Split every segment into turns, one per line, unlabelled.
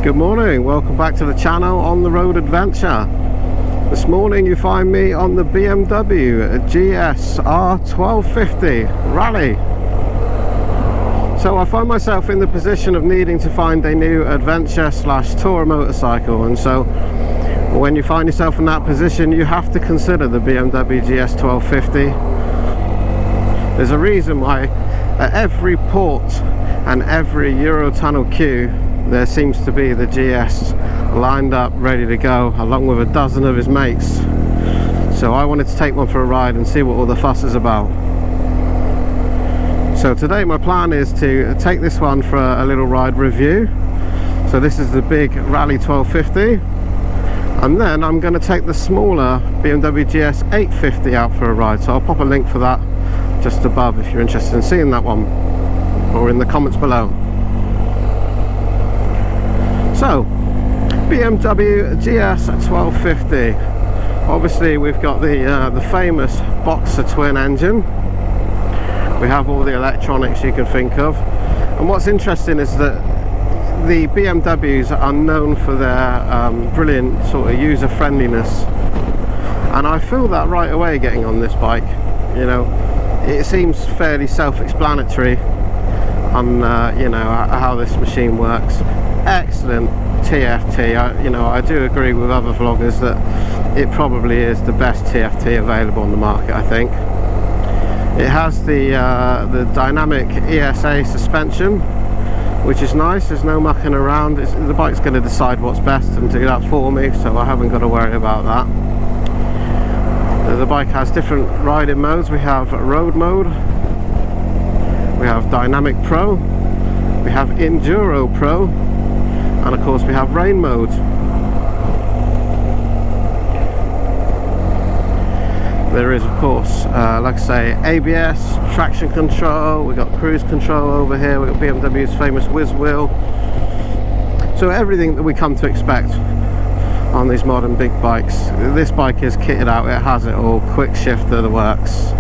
Good morning, welcome back to the channel On the Road Adventure. This morning you find me on the BMW GS1250 Rallye. So I find myself in the position of needing to find a new adventure slash tourer motorcycle, and so when you find yourself in that position you have to consider the BMW GS1250. There's a reason why at every port and every Eurotunnel queue there seems to be the GS lined up ready to go, along with a dozen of his mates. So I wanted to take one for a ride and see what all the fuss is about. So today my plan is to take this one for a little ride review. So this is the big Rallye 1250, and then I'm going to take the smaller BMW GS850 out for a ride. So I'll pop a link for that just above if you're interested in seeing that one, or in the comments below. So, BMW GS1250. Obviously, we've got the famous Boxer twin engine. We have all the electronics you can think of. And what's interesting is that the BMWs are known for their brilliant sort of user friendliness, and I feel that right away getting on this bike. You know, it seems fairly self-explanatory on you know, how this machine works. Excellent TFT. I do agree with other vloggers that it probably is the best TFT available on the market. I think it has the dynamic ESA suspension, which is nice. There's no mucking around. The bike's going to decide what's best and do that for me, so I haven't got to worry about that. The bike has different riding modes. We have road mode, we have dynamic pro, we have enduro pro, and of course we have rain mode. There is of course like I say, ABS, traction control, we've got cruise control over here, we've got BMW's famous whiz wheel. So everything that we come to expect on these modern big bikes. This bike is kitted out, it has it all. Quick shifter, the works.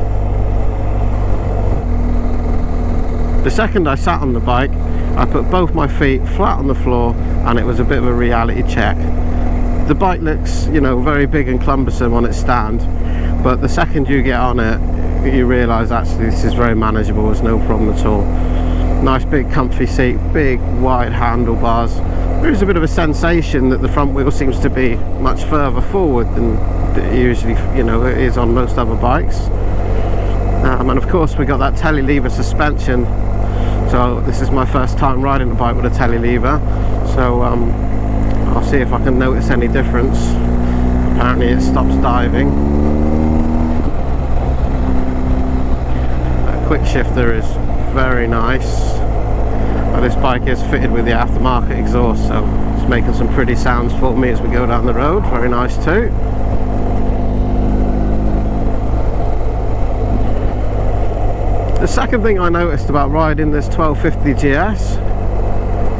The second I sat on the bike, I put both my feet flat on the floor and it was a bit of a reality check. The bike looks, you know, very big and cumbersome on its stand, but the second you get on it you realise actually this is very manageable. There's no problem at all. Nice big comfy seat, big wide handlebars. There is a bit of a sensation that the front wheel seems to be much further forward than it usually, you know, it is on most other bikes. And of course we got that telelever suspension. So this is my first time riding a bike with a telelever. So I'll see if I can notice any difference. Apparently it stops diving. That quick shifter is very nice. This bike is fitted with the aftermarket exhaust, so it's making some pretty sounds for me as we go down the road. Very nice too. The second thing I noticed about riding this 1250 GS,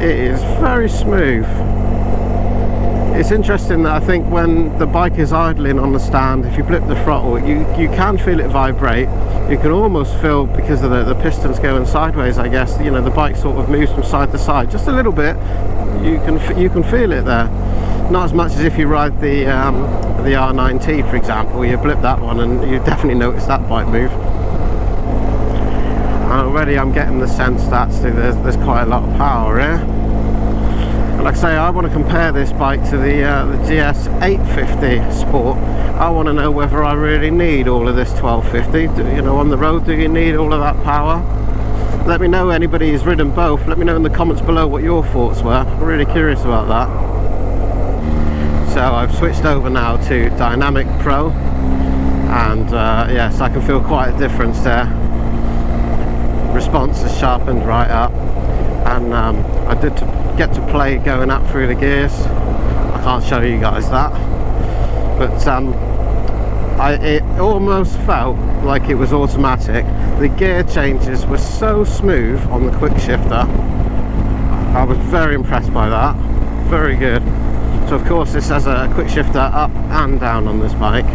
it is very smooth. It's interesting that I think when the bike is idling on the stand, if you flip the throttle, you can feel it vibrate. You can almost feel, because of the pistons going sideways, I guess, you know, the bike sort of moves from side to side just a little bit. You can feel it there. Not as much as if you ride the R9T, for example. You blip that one and you definitely notice that bike move. Already I'm getting the sense that actually there's quite a lot of power here. Like I say, I want to compare this bike to the GS850 Sport. I want to know whether I really need all of this 1250. You know, on the road, do you need all of that power? Let me know, anybody who's ridden both, let me know in the comments below what your thoughts were. I'm really curious about that. So I've switched over now to Dynamic Pro, and yes, I can feel quite a difference there. Response has sharpened right up, and I did get to play going up through the gears. I can't show you guys that, but it almost felt like it was automatic. The gear changes were so smooth on the quick shifter. I was very impressed by that. Very good. So of course this has a quick shifter up and down on this bike.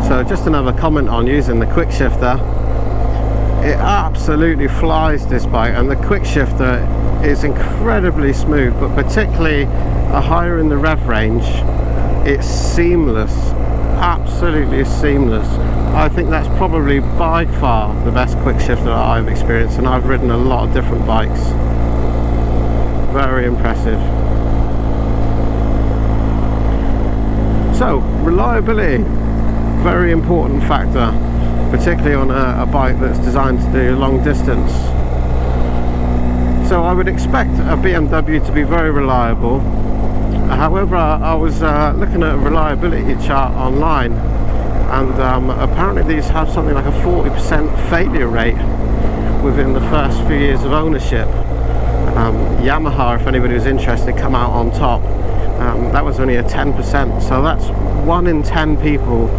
So just another comment on using the quick shifter. it absolutely flies, this bike, and the quick shifter is incredibly smooth, but particularly higher in the rev range, it's seamless, absolutely seamless. I think that's probably by far the best quick shifter that I've experienced, and I've ridden a lot of different bikes. Very impressive. So reliability, very important factor, particularly on a bike that's designed to do long distance. So I would expect a BMW to be very reliable. However, I was looking at a reliability chart online, and apparently these have something like a 40% failure rate within the first few years of ownership. Yamaha, if anybody was interested, come out on top. That was only a 10%, so that's 1 in 10 people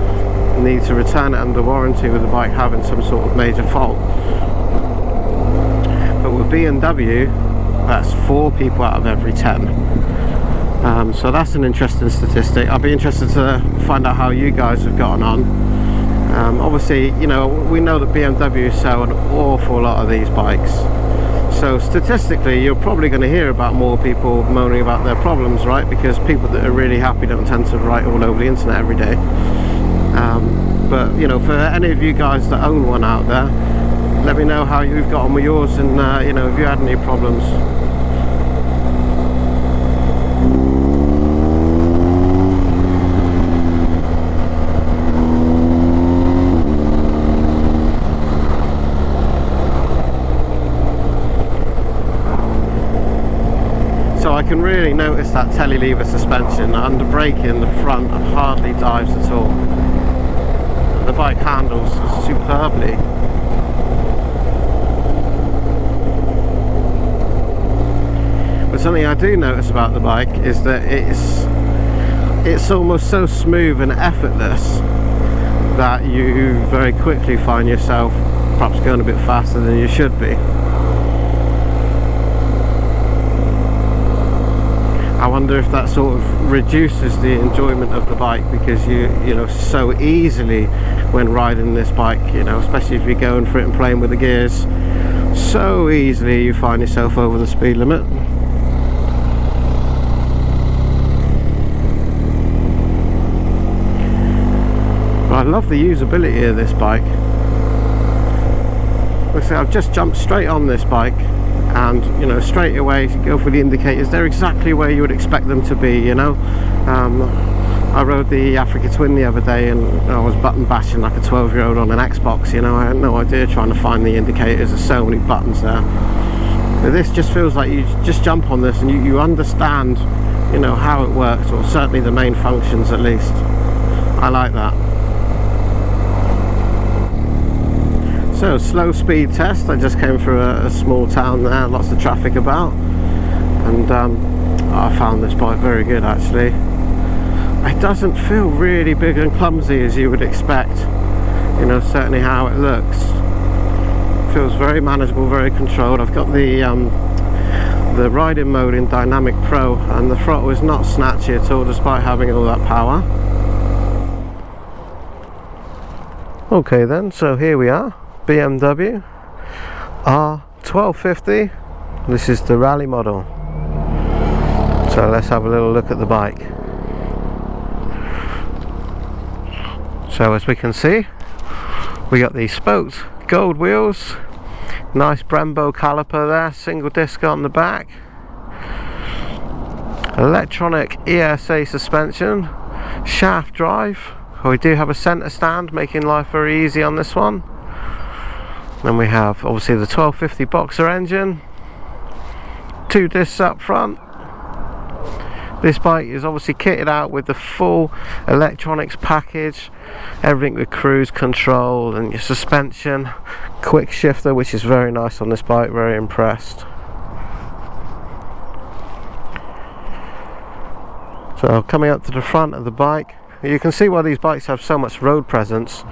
need to return it under warranty with the bike having some sort of major fault. But with BMW, that's 4 people out of every 10. So that's an interesting statistic. I'll be interested to find out how you guys have gotten on. Obviously, you know, we know that BMW sell an awful lot of these bikes, so statistically you're probably going to hear about more people moaning about their problems, right? Because people that are really happy don't tend to write all over the internet every day. But you know, for any of you guys that own one out there, let me know how you've got on with yours, and you know, if you had any problems. So I can really notice that telelever suspension. Under braking, the front hardly dives at all. The bike handles superbly. But something I do notice about the bike is that it's almost so smooth and effortless that you very quickly find yourself perhaps going a bit faster than you should be. I wonder if that sort of reduces the enjoyment of the bike, because you know, so easily when riding this bike, you know, especially if you're going for it and playing with the gears, so easily you find yourself over the speed limit. But I love the usability of this bike. Like I say, I've just jumped straight on this bike, and you know, straight away go for the indicators. They're exactly where you would expect them to be, you know. I rode the Africa Twin the other day, and I was button bashing like a 12-year-old on an Xbox, you know. I had no idea trying to find the indicators. There's so many buttons there. But this just feels like you just jump on this and you understand, you know, how it works, or certainly the main functions at least. I like that. So, slow speed test. I just came through a small town there, lots of traffic about, and I found this bike very good actually. It doesn't feel really big and clumsy as you would expect, you know, certainly how it looks. It feels very manageable, very controlled. I've got the riding mode in Dynamic Pro, and the throttle is not snatchy at all despite having all that power. Okay then, so here we are. BMW R1250. This is the Rallye model. So let's have a little look at the bike. So as we can see, we got these spoked gold wheels, nice Brembo caliper there, single disc on the back, electronic ESA suspension, shaft drive. We do have a centre stand, making life very easy on this one. Then we have obviously the 1250 boxer engine, 2 discs up front. This bike is obviously kitted out with the full electronics package, everything with cruise control and your suspension, quick shifter, which is very nice on this bike, very impressed. So coming up to the front of the bike, you can see why these bikes have so much road presence.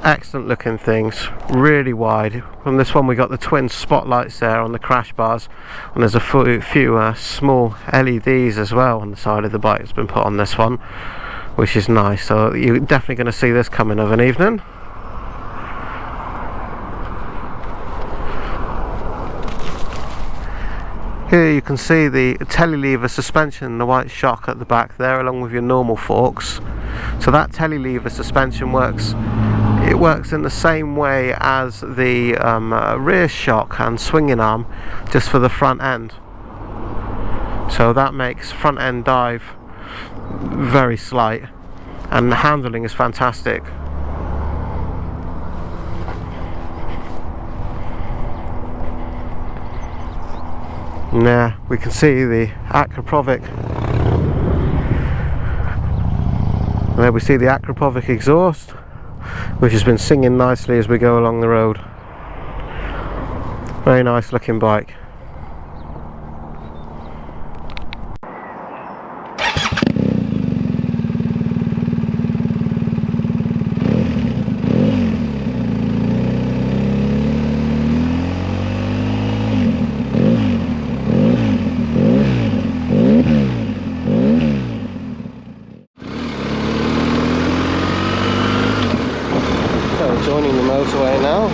Excellent looking things, really wide. On this one we got the twin spotlights there on the crash bars, and there's a few small LEDs as well on the side of the bike that's been put on this one, which is nice. So you're definitely going to see this coming of an evening. Here you can see the telelever suspension and the white shock at the back there, along with your normal forks. So that telelever suspension works. It works in the same way as the rear shock and swinging arm, just for the front end. So that makes front end dive very slight, and the handling is fantastic. Yeah, we can see the Akrapovic. There we see the Akrapovic exhaust, which has been singing nicely as we go along the road. Very nice looking bike. Joining the motorway now.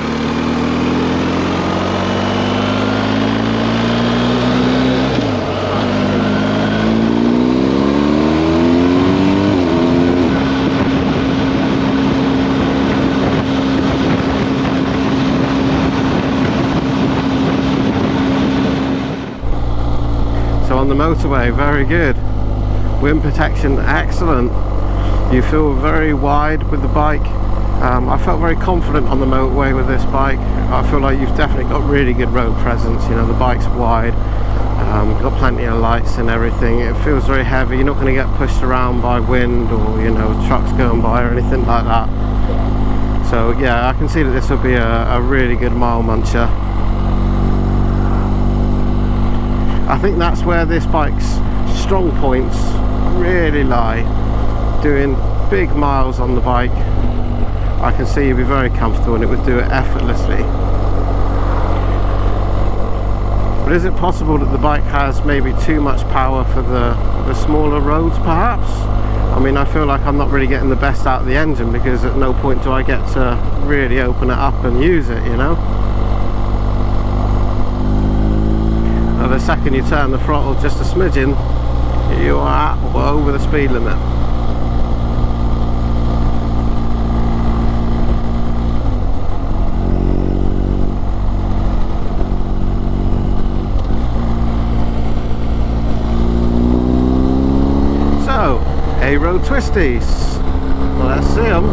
So on the motorway, very good. Wind protection, excellent. You feel very wide with the bike. I felt very confident on the motorway with this bike. I feel like you've definitely got really good road presence. You know, the bike's wide, got plenty of lights and everything. It feels very heavy. You're not going to get pushed around by wind or, you know, trucks going by or anything like that. So yeah, I can see that this will be a really good mile muncher. I think that's where this bike's strong points really lie. Doing big miles on the bike, I can see you'd be very comfortable and it would do it effortlessly. But is it possible that the bike has maybe too much power for the smaller roads perhaps? I mean, I feel like I'm not really getting the best out of the engine, because at no point do I get to really open it up and use it, you know? Now the second you turn the throttle just a smidgen, you are at or over the speed limit. A-road twisties. Well, let's see them.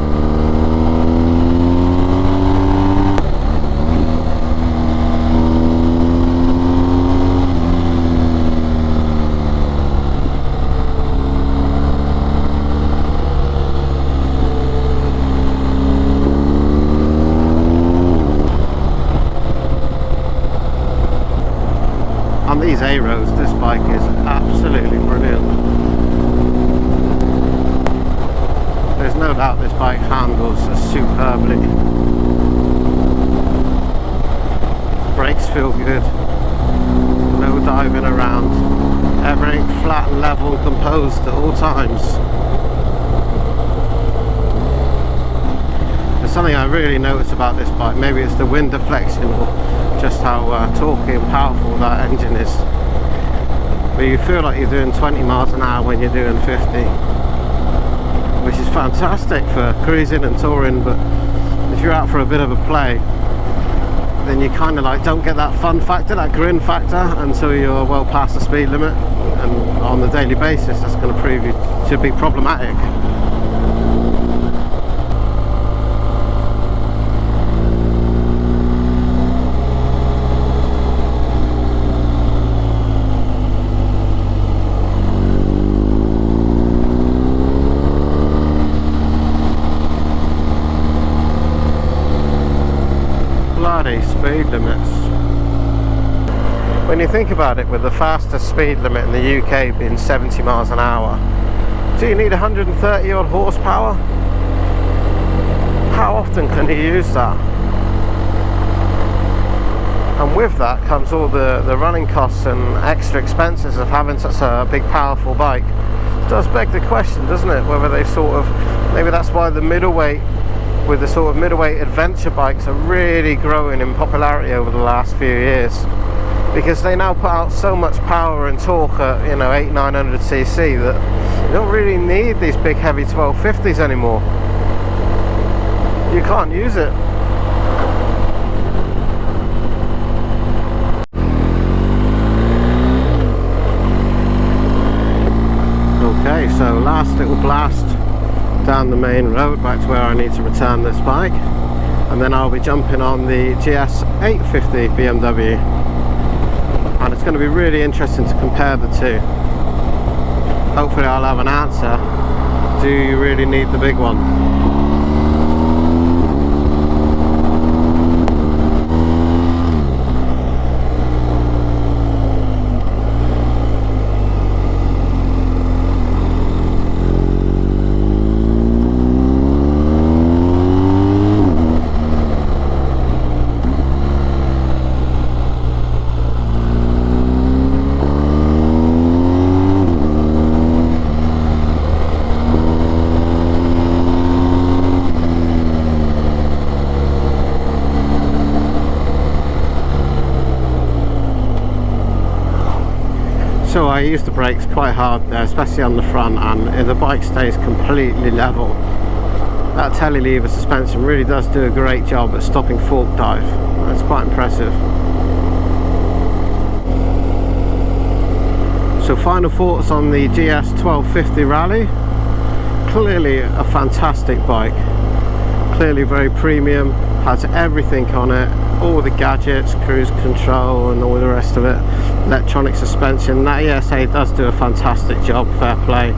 On these A-roads, this bike is absolutely brilliant. There's no doubt this bike handles superbly. Brakes feel good. No diving around. Everything flat and level and composed at all times. There's something I really notice about this bike. Maybe it's the wind deflection or just how torquey and powerful that engine is. But you feel like you're doing 20 miles an hour when you're doing 50. Which is fantastic for cruising and touring, but if you're out for a bit of a play, then you kind of like don't get that fun factor, that grin factor, until you're well past the speed limit, and on the daily basis that's going to prove you to be problematic. Speed limits. When you think about it, with the fastest speed limit in the UK being 70 miles an hour, do you need 130 odd horsepower? How often can you use that? And with that comes all the running costs and extra expenses of having such a big powerful bike. It does beg the question, doesn't it, whether they sort of, maybe that's why the middleweight, with the sort of middleweight adventure bikes, are really growing in popularity over the last few years. because they now put out so much power and torque at, you know, 800-900cc that you don't really need these big heavy 1250s anymore. You can't use it. Okay, so last little blast down the main road back to where I need to return this bike, and then I'll be jumping on the GS850 BMW, and it's going to be really interesting to compare the two. Hopefully I'll have an answer. Do you really need the big one? So I use the brakes quite hard there, especially on the front, and the bike stays completely level. That telly lever suspension really does do a great job at stopping fork dive. That's quite impressive. So final thoughts on the GS1250 Rallye. Clearly a fantastic bike. Clearly very premium, has everything on it. All the gadgets, cruise control and all the rest of it, electronic suspension. That ESA does do a fantastic job, fair play.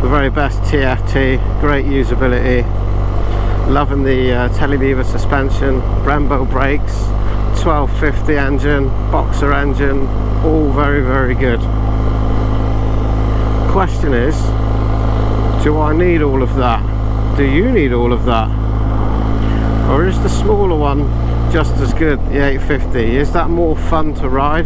The very best TFT, great usability. Loving the telelever suspension, Brembo brakes, 1250 engine, boxer engine, all very, very good. Question is, do I need all of that? Do you need all of that? Or is the smaller one just as good, the 850? Is that more fun to ride,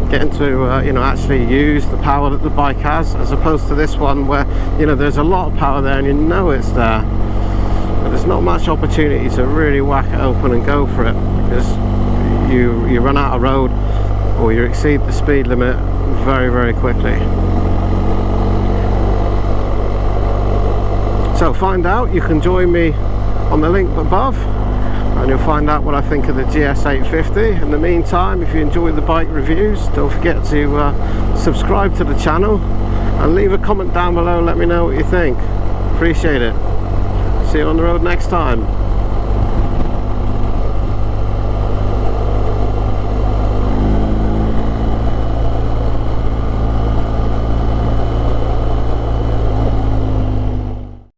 getting to you know, actually use the power that the bike has, as opposed to this one where, you know, there's a lot of power there and you know it's there, but there's not much opportunity to really whack it open and go for it, because you run out of road or you exceed the speed limit very, very quickly. So find out, you can join me on the link above and you'll find out what I think of the GS850. In the meantime, if you enjoy the bike reviews, don't forget to subscribe to the channel and leave a comment down below. Let me know what you think. Appreciate it. See you on the road next time.